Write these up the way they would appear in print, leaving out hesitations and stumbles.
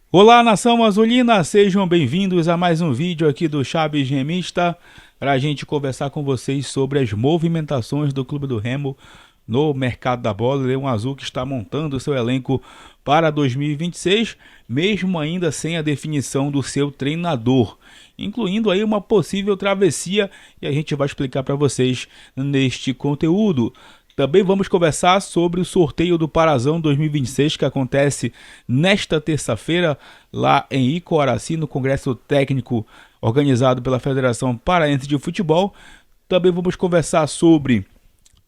Olá, nação azulina, sejam bem-vindos a mais um vídeo aqui do Chaves Remista para a gente conversar com vocês sobre as movimentações do Clube do Remo no mercado da bola. O Leão Azul que está montando seu elenco para 2026, mesmo ainda sem a definição do seu treinador, incluindo aí uma possível travessia, e a gente vai explicar para vocês neste conteúdo. Também vamos conversar sobre o sorteio do Parazão 2026 que acontece nesta terça-feira lá em Icoaraci, no Congresso Técnico organizado pela Federação Paraense de Futebol. Também vamos conversar sobre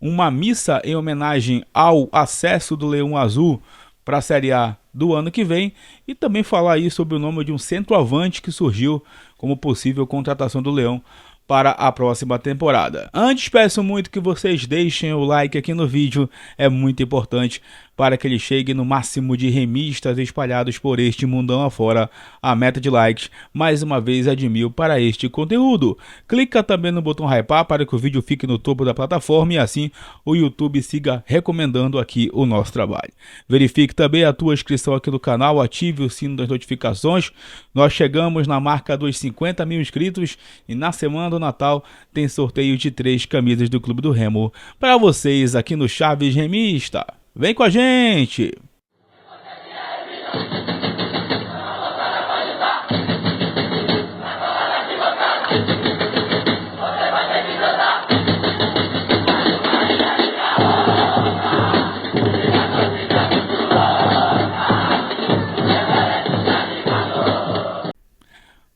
uma missa em homenagem ao acesso do Leão Azul para a Série A do ano que vem e também falar aí sobre o nome de um centroavante que surgiu como possível contratação do Leão para a próxima temporada. Antes, peço muito que vocês deixem o like aqui no vídeo, é muito importante para que ele chegue no máximo de remistas espalhados por este mundão afora. A meta de likes, mais uma vez, é de 1000 para este conteúdo. Clica também no botão hypar para que o vídeo fique no topo da plataforma e assim o YouTube siga recomendando aqui o nosso trabalho. Verifique também a tua inscrição aqui no canal, ative o sino das notificações. Nós chegamos na marca dos 50 mil inscritos e na semana do Natal tem sorteio de 3 camisas do Clube do Remo para vocês aqui no Chaves Remista. Vem com a gente!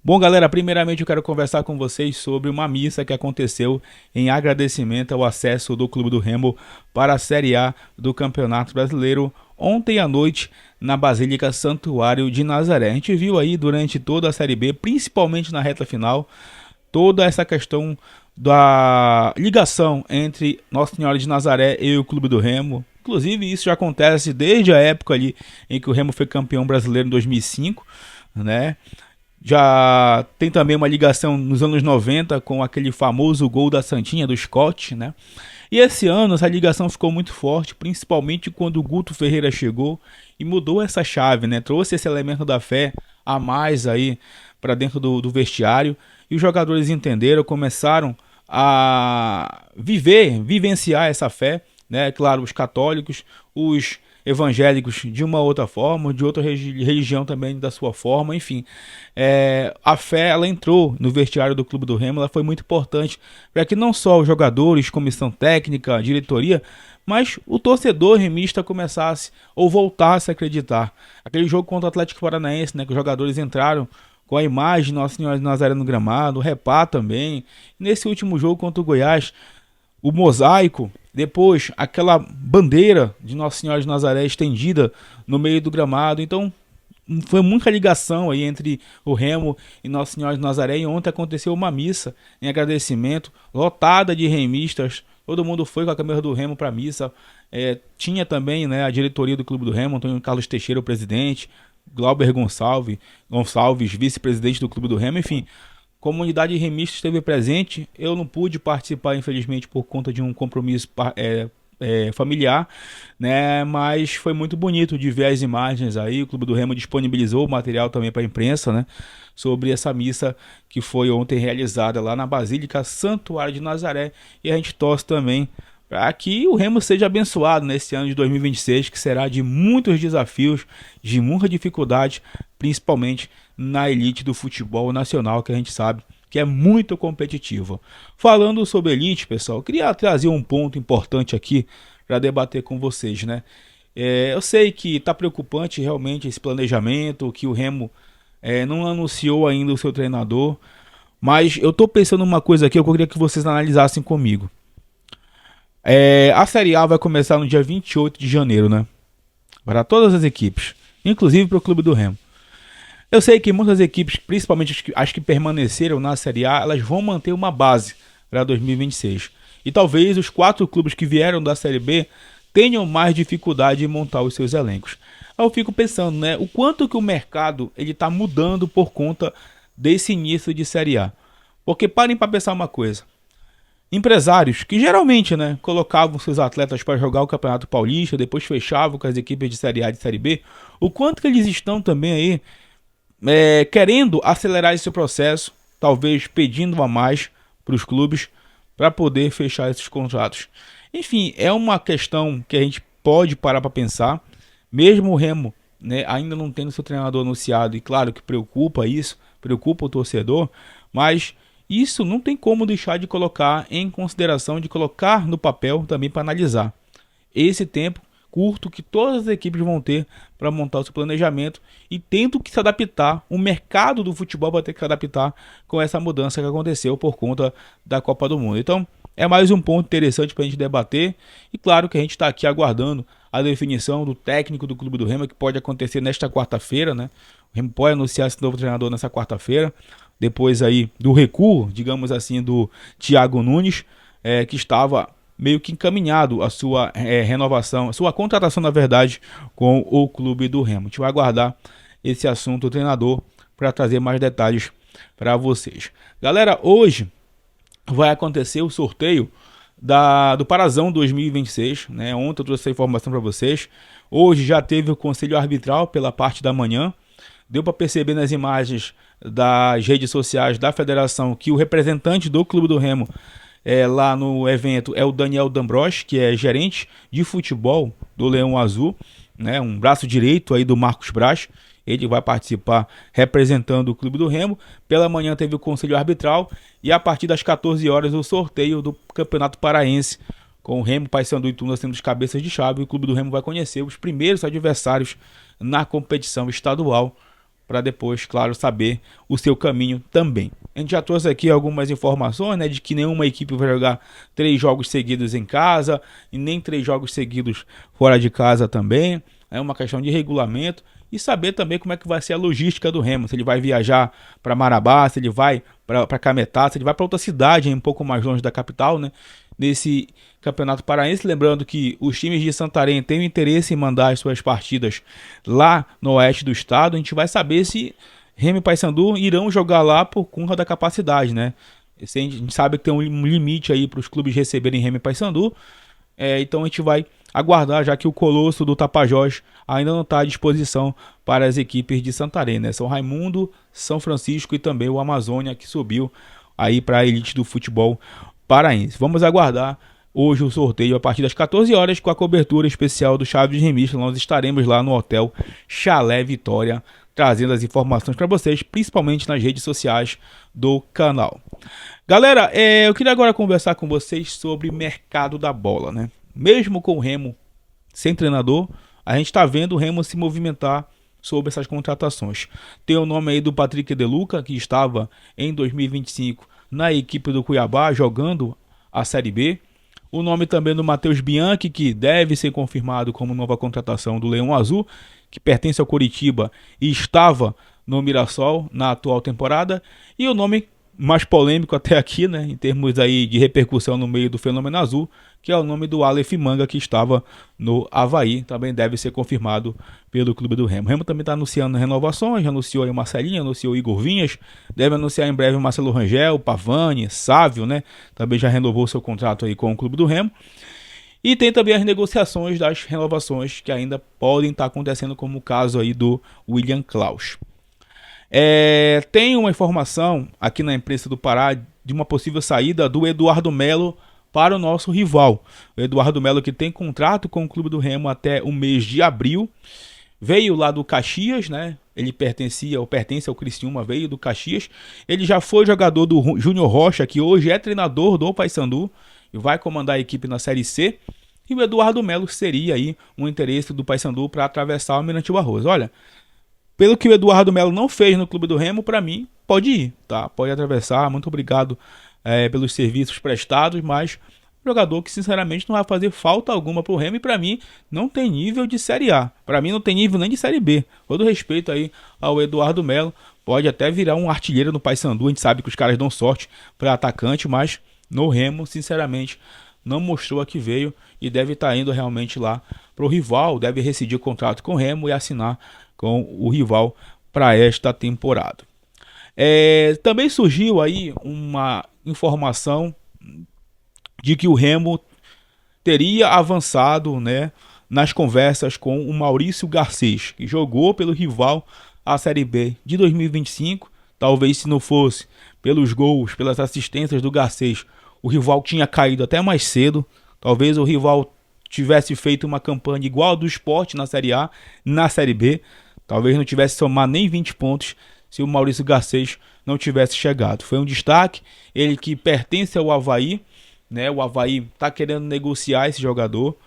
Bom, galera, primeiramente eu quero conversar com vocês sobre uma missa que aconteceu em agradecimento ao acesso do Clube do Remo para a Série A do Campeonato Brasileiro ontem à noite na Basílica Santuário de Nazaré. A gente viu aí durante toda a Série B, principalmente na reta final, toda essa questão da ligação entre Nossa Senhora de Nazaré e o Clube do Remo. Inclusive isso já acontece desde a época ali em que o Remo foi campeão brasileiro em 2005, né? Já tem também uma ligação nos anos 90 com aquele famoso gol da Santinha, do Scott, né? E esse ano essa ligação ficou muito forte, principalmente quando o Guto Ferreira chegou e mudou essa chave, né? Trouxe esse elemento da fé a mais aí para dentro do vestiário. E os jogadores entenderam, começaram a vivenciar essa fé, né? Claro, os católicos, os evangélicos de uma outra forma, de outra religião também da sua forma, enfim. A fé, ela entrou no vestiário do Clube do Remo, ela foi muito importante para que não só os jogadores, comissão técnica, diretoria, mas o torcedor remista começasse ou voltasse a acreditar. Aquele jogo contra o Atlético Paranaense, né, que os jogadores entraram com a imagem de Nossa Senhora de Nazaré no gramado, o Repá também. Nesse último jogo contra o Goiás, o mosaico, depois aquela bandeira de Nossa Senhora de Nazaré estendida no meio do gramado. Então foi muita ligação aí entre o Remo e Nossa Senhora de Nazaré. E ontem aconteceu uma missa em agradecimento, lotada de remistas. Todo mundo foi com a camisa do Remo para a missa. Tinha também, né, a diretoria do Clube do Remo, Antônio Carlos Teixeira, o presidente, Glauber Gonçalves, vice-presidente do Clube do Remo, enfim. Comunidade remista esteve presente. Eu não pude participar, infelizmente, por conta de um compromisso familiar, né? Mas foi muito bonito de ver as imagens aí. O Clube do Remo disponibilizou o material também para a imprensa, né? Sobre essa missa que foi ontem realizada lá na Basílica Santuário de Nazaré. E a gente torce também para que o Remo seja abençoado nesse ano de 2026, que será de muitos desafios, de muita dificuldade, principalmente na elite do futebol nacional, que a gente sabe que é muito competitivo. Falando sobre elite, pessoal, eu queria trazer um ponto importante aqui para debater com vocês, né? Eu sei que está preocupante realmente esse planejamento, que o Remo não anunciou ainda o seu treinador, mas eu estou pensando uma coisa aqui, eu queria que vocês analisassem comigo. A Série A vai começar no dia 28 de janeiro, né? Para todas as equipes, inclusive para o Clube do Remo. Eu sei que muitas equipes, principalmente as que permaneceram na Série A, elas vão manter uma base para 2026. E talvez os 4 clubes que vieram da Série B tenham mais dificuldade em montar os seus elencos. Aí eu fico pensando, né, o quanto que o mercado está mudando por conta desse início de Série A. Porque parem para pensar uma coisa. Empresários que geralmente, né, colocavam seus atletas para jogar o Campeonato Paulista, depois fechavam com as equipes de Série A e de Série B, o quanto que eles estão também aí querendo acelerar esse processo, talvez pedindo a mais para os clubes para poder fechar esses contratos. Enfim, é uma questão que a gente pode parar para pensar, mesmo o Remo, né, ainda não tendo seu treinador anunciado, e claro que preocupa isso, preocupa o torcedor, mas isso não tem como deixar de colocar em consideração, de colocar no papel também para analisar esse tempo curto que todas as equipes vão ter para montar o seu planejamento e tendo que se adaptar, o mercado do futebol vai ter que se adaptar com essa mudança que aconteceu por conta da Copa do Mundo. Então, é mais um ponto interessante para a gente debater e claro que a gente está aqui aguardando a definição do técnico do Clube do Remo, que pode acontecer nesta quarta-feira, né? O Remo pode anunciar esse novo treinador nessa quarta-feira, depois aí do recuo, digamos assim, do Thiago Nunes, que estava meio que encaminhado a sua renovação, a sua contratação, na verdade, com o Clube do Remo. A gente vai aguardar esse assunto do treinador para trazer mais detalhes para vocês. Galera, hoje vai acontecer o sorteio do Parazão 2026, né? Ontem eu trouxe essa informação para vocês. Hoje já teve o conselho arbitral pela parte da manhã. Deu para perceber nas imagens das redes sociais da federação que o representante do Clube do Remo lá no evento é o Daniel D'Ambros, que é gerente de futebol do Leão Azul, né, um braço direito aí do Marcos Braz. Ele vai participar representando o Clube do Remo. Pela manhã teve o conselho arbitral e a partir das 14 horas o sorteio do Campeonato Paraense, com o Remo, Paysandu e Tuna sendo os cabeças de chave. O Clube do Remo vai conhecer os primeiros adversários na competição estadual, para depois, claro, saber o seu caminho também. A gente já trouxe aqui algumas informações, né, de que nenhuma equipe vai jogar 3 jogos seguidos em casa e nem 3 jogos seguidos fora de casa também. É uma questão de regulamento e saber também como é que vai ser a logística do Remo. Se ele vai viajar para Marabá, se ele vai para Cametá, se ele vai para outra cidade um pouco mais longe da capital, né, nesse Campeonato Paraense. Lembrando que os times de Santarém têm o interesse em mandar as suas partidas lá no oeste do estado. A gente vai saber se Remo e Paysandu irão jogar lá por conta da capacidade, né? A gente sabe que tem um limite aí para os clubes receberem Remo e Paysandu. Então a gente vai aguardar, já que o Colosso do Tapajós ainda não está à disposição para as equipes de Santarém, né? São Raimundo, São Francisco e também o Amazônia, que subiu aí para a elite do futebol paraense. Vamos aguardar hoje o sorteio a partir das 14 horas com a cobertura especial do Chaves de Remista. Nós estaremos lá no Hotel Chalé Vitória, trazendo as informações para vocês, principalmente nas redes sociais do canal. Galera, eu queria agora conversar com vocês sobre o mercado da bola, né? Mesmo com o Remo sem treinador, a gente está vendo o Remo se movimentar sobre essas contratações. Tem o nome aí do Patrick De Luca, que estava em 2025 na equipe do Cuiabá, jogando a Série B. O nome também do Matheus Bianchi, que deve ser confirmado como nova contratação do Leão Azul, que pertence ao Coritiba e estava no Mirassol na atual temporada. E o nome mais polêmico até aqui, né, em termos aí de repercussão no meio do fenômeno azul, que é o nome do Aleph Manga, que estava no Avaí, também deve ser confirmado pelo Clube do Remo. O Remo também está anunciando renovações, já anunciou aí o Marcelinho, anunciou o Igor Vinhas, deve anunciar em breve o Marcelo Rangel, Pavani, Sávio, né, também já renovou seu contrato aí com o Clube do Remo. E tem também as negociações das renovações que ainda podem estar acontecendo, como o caso aí do William Klaus. Tem uma informação aqui na imprensa do Pará de uma possível saída do Eduardo Melo para o nosso rival. O Eduardo Melo, que tem contrato com o Clube do Remo até o mês de abril, veio lá do Caxias, né? Ele pertence ao Criciúma, veio do Caxias. Ele já foi jogador do Júnior Rocha, que hoje é treinador do Paysandu e vai comandar a equipe na Série C. E o Eduardo Melo seria aí um interesse do Paysandu para atravessar o Almirante Barroso. Olha, pelo que o Eduardo Melo não fez no Clube do Remo, para mim, pode ir, tá? Pode atravessar. Muito obrigado pelos serviços prestados, mas jogador que sinceramente não vai fazer falta alguma pro Remo e para mim não tem nível de Série A. Para mim não tem nível nem de Série B. Todo respeito aí ao Eduardo Melo, pode até virar um artilheiro no Paysandu, a gente sabe que os caras dão sorte para atacante, mas no Remo, sinceramente, não mostrou a que veio e deve estar indo realmente lá pro rival, deve rescindir o contrato com o Remo e assinar com o rival para esta temporada. Também surgiu aí uma informação de que o Remo teria avançado, né, nas conversas com o Maurício Garcês, que jogou pelo rival a Série B de 2025. Talvez se não fosse pelos gols, pelas assistências do Garcês, o rival tinha caído até mais cedo. Talvez o rival tivesse feito uma campanha igual a do Sport na Série A, na Série B. Talvez não tivesse somado nem 20 pontos se o Maurício Garcês não tivesse chegado. Foi um destaque, ele que pertence ao Avaí, né? O Avaí está querendo negociar esse jogador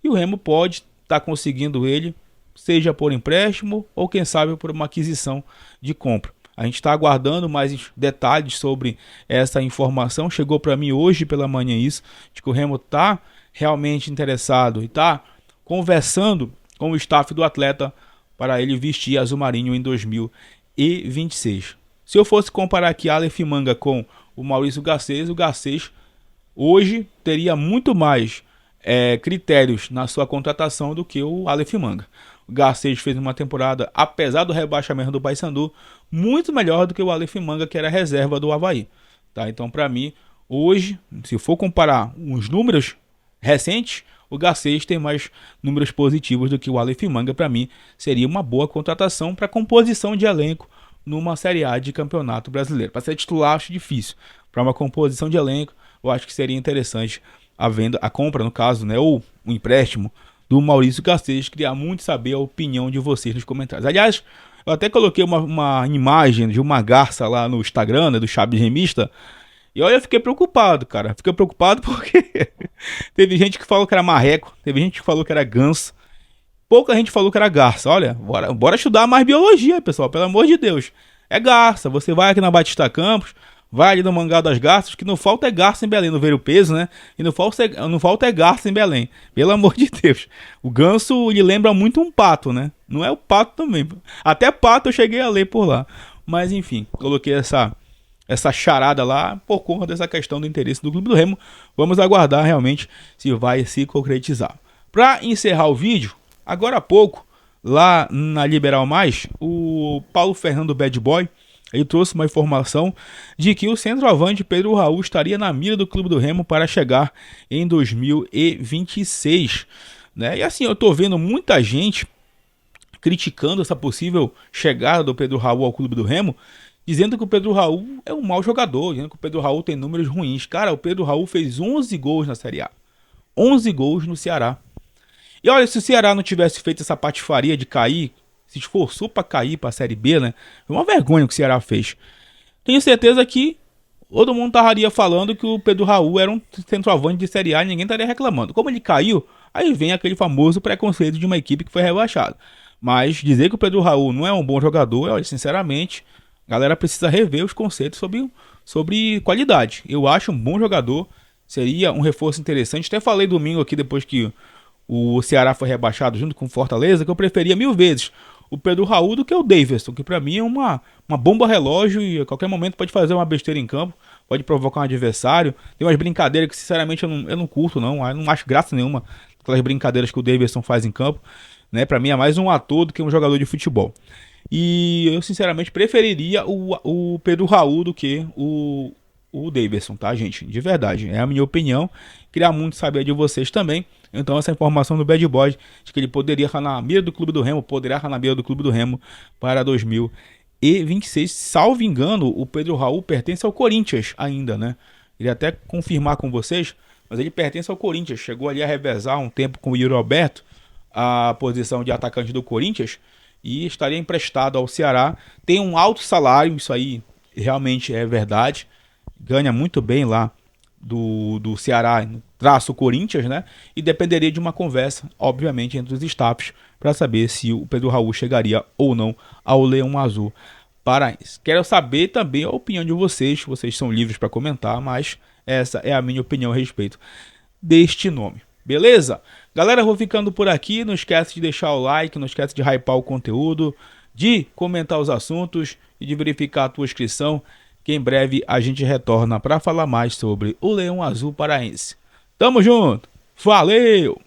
e o Remo pode estar conseguindo ele, seja por empréstimo ou quem sabe por uma aquisição de compra. A gente está aguardando mais detalhes sobre essa informação. Chegou para mim hoje pela manhã isso, de que o Remo está realmente interessado e está conversando com o staff do atleta para ele vestir azul marinho em 2026. Se eu fosse comparar aqui Aleph Manga com o Maurício Garcês, o Garcês hoje teria muito mais critérios na sua contratação do que o Aleph Manga. O Garcês fez uma temporada, apesar do rebaixamento do Paysandu, muito melhor do que o Aleph Manga, que era reserva do Avaí. Tá? Então, para mim, hoje, se for comparar os números recentes, o Garcês tem mais números positivos do que o Aleph Manga. Para mim, seria uma boa contratação para composição de elenco numa Série A de Campeonato Brasileiro. Para ser titular, acho difícil. Para uma composição de elenco, eu acho que seria interessante a compra, no caso, né, ou o empréstimo do Maurício Garcês. Queria muito saber a opinião de vocês nos comentários. Aliás, eu até coloquei uma imagem de uma garça lá no Instagram, né, do Chaves Remista. E olha, eu fiquei preocupado, cara. Fiquei preocupado porque teve gente que falou que era marreco, teve gente que falou que era ganso. Pouca gente falou que era garça. Olha, bora estudar mais biologia, pessoal, pelo amor de Deus. É garça. Você vai aqui na Batista Campos, vai ali no Mangá das Garças, que não falta é garça em Belém, no Ver o Peso, né? E não falta é garça em Belém. Pelo amor de Deus. O ganso, ele lembra muito um pato, né? Não é o pato também. Até pato eu cheguei a ler por lá. Mas enfim, coloquei essa charada lá por conta dessa questão do interesse do Clube do Remo. Vamos aguardar realmente se vai se concretizar. Para encerrar o vídeo, agora há pouco, lá na Liberal Mais, o Paulo Fernando Bad Boy, ele trouxe uma informação de que o centroavante Pedro Raul estaria na mira do Clube do Remo para chegar em 2026. Né? E assim, eu tô vendo muita gente criticando essa possível chegada do Pedro Raul ao Clube do Remo, dizendo que o Pedro Raul é um mau jogador, dizendo que o Pedro Raul tem números ruins. Cara, o Pedro Raul fez 11 gols na Série A. 11 gols no Ceará. E olha, se o Ceará não tivesse feito essa patifaria de cair, se esforçou para cair para a Série B, né? Foi uma vergonha o que o Ceará fez. Tenho certeza que todo mundo estaria falando que o Pedro Raul era um centroavante de Série A e ninguém estaria reclamando. Como ele caiu, aí vem aquele famoso preconceito de uma equipe que foi rebaixada. Mas dizer que o Pedro Raul não é um bom jogador, olha, sinceramente, a galera precisa rever os conceitos sobre qualidade. Eu acho um bom jogador, seria um reforço interessante. Até falei domingo aqui, depois que o Ceará foi rebaixado junto com o Fortaleza, que eu preferia 1000 vezes o Pedro Raul do que o Davidson, que pra mim é uma bomba relógio e a qualquer momento pode fazer uma besteira em campo, pode provocar um adversário. Tem umas brincadeiras que sinceramente eu não curto, não. Eu não acho graça nenhuma aquelas brincadeiras que o Davidson faz em campo. Né? Pra mim é mais um ator do que um jogador de futebol. E eu sinceramente preferiria o Pedro Raul do que o Davidson, tá, gente? De verdade, é a minha opinião. Queria muito saber de vocês também. Então essa informação do Bad Boy, de que ele poderia estar na mira do Clube do Remo, para 2026. Salvo engano, o Pedro Raul pertence ao Corinthians ainda, né? Ele até confirmar com vocês, mas ele pertence ao Corinthians. Chegou ali a revezar um tempo com o Yuri Alberto, a posição de atacante do Corinthians, e estaria emprestado ao Ceará. Tem um alto salário, isso aí realmente é verdade. Ganha muito bem lá do Ceará, traço Corinthians, né? E dependeria de uma conversa, obviamente, entre os staffs para saber se o Pedro Raul chegaria ou não ao Leão Azul paraense. Quero saber também a opinião de vocês. Vocês são livres para comentar, mas essa é a minha opinião a respeito deste nome. Beleza? Galera, eu vou ficando por aqui. Não esquece de deixar o like, não esquece de hypar o conteúdo, de comentar os assuntos e de verificar a tua inscrição, que em breve a gente retorna para falar mais sobre o Leão Azul paraense. Tamo junto! Valeu!